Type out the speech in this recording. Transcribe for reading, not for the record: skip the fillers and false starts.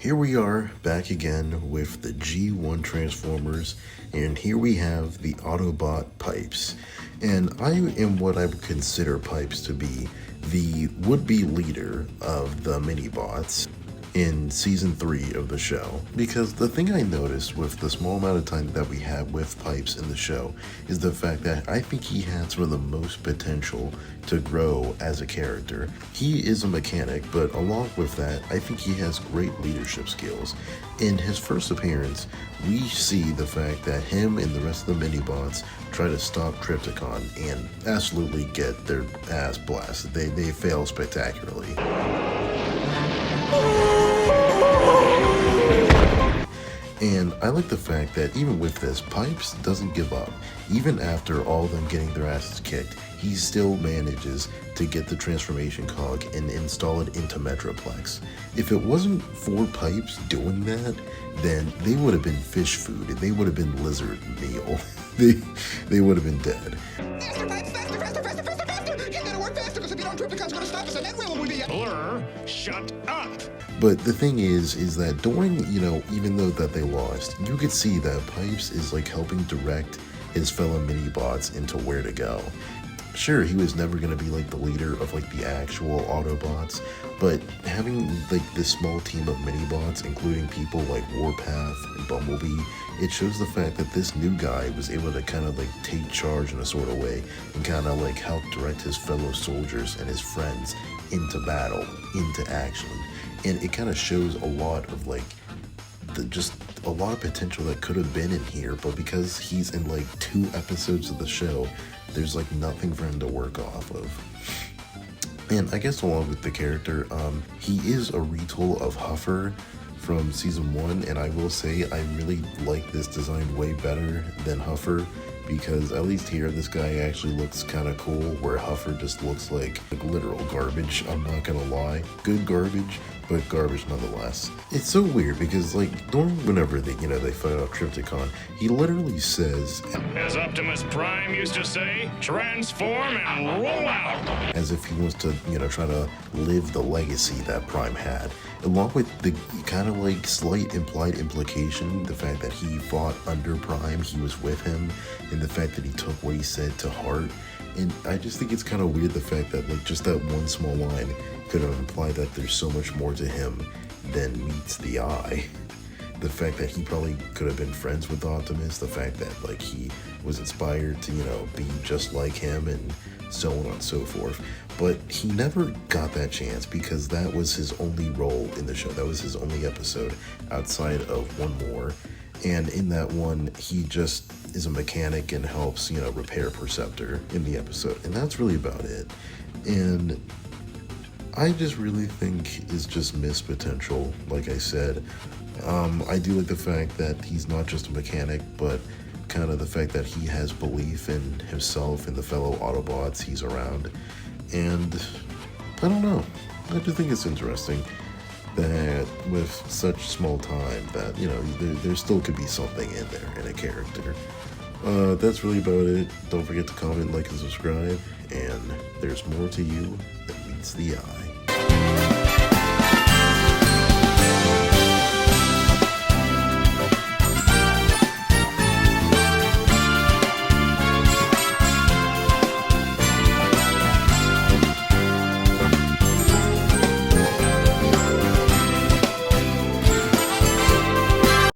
Here we are back again with the G1 Transformers, and here we have the Autobot Pipes. And I am what I would consider Pipes to be the would-be leader of the mini-bots in season 3 of the show, because the thing I noticed with the small amount of time that we have with Pipes in the show is the fact that I think he has some of the most potential to grow as a character. He is a mechanic, but along with that, I think he has great leadership skills. In his first appearance, we see the fact that him and the rest of the mini-bots try to stop Trypticon and absolutely get their ass blasted. They fail spectacularly. And I like the fact that even with this, Pipes doesn't give up. Even after all of them getting their asses kicked, he still manages to get the transformation cog and install it into Metroplex. If it wasn't for Pipes doing that, then they would have been fish food. They would have been lizard meal. They would have been dead. Faster, Pipes, faster, faster, faster, faster, faster! You gotta work faster, because if you don't, Trypticon's gonna stop us, and then we'll be... Blur, shut up! But the thing is that during, even though that they lost, you could see that Pipes is like helping direct his fellow mini-bots into where to go. Sure, he was never going to be like the leader of like the actual Autobots, but having like this small team of mini-bots, including people like Warpath and Bumblebee, it shows the fact that this new guy was able to kind of like take charge in a sort of way and kind of like help direct his fellow soldiers and his friends into battle, into action. And it kind of shows a lot of like just a lot of potential that could have been in here, but because he's in like 2 episodes of the show, there's like nothing for him to work off of. And I guess along with the character, he is a retool of Huffer from season 1, and I will say I really like this design way better than Huffer, because at least here this guy actually looks kind of cool, where Huffer just looks like literal garbage. I'm not gonna lie, good garbage, but garbage nonetheless. It's so weird because like whenever they fight off Trypticon, he literally says, As Optimus Prime used to say, transform and roll out! As if he wants to, try to live the legacy that Prime had. Along with the kind of like slight implied implication, the fact that he fought under Prime, he was with him, and the fact that he took what he said to heart. And I just think it's kind of weird the fact that like just that one small line could have implied that there's so much more to him than meets the eye. The fact that he probably could have been friends with Optimus, the fact that like he was inspired to, be just like him, and so on and so forth. But he never got that chance because that was his only role in the show. That was his only episode outside of one more. And in that one, he just is a mechanic and helps, repair Perceptor in the episode. And that's really about it. And I just really think is just missed potential, like I said. I do like the fact that he's not just a mechanic, but kind of the fact that he has belief in himself and the fellow Autobots he's around. And I don't know, I just think it's interesting that with such small time that, there still could be something in there in a character. That's really about it. Don't forget to comment, like, and subscribe, and there's more to you than meets the eye.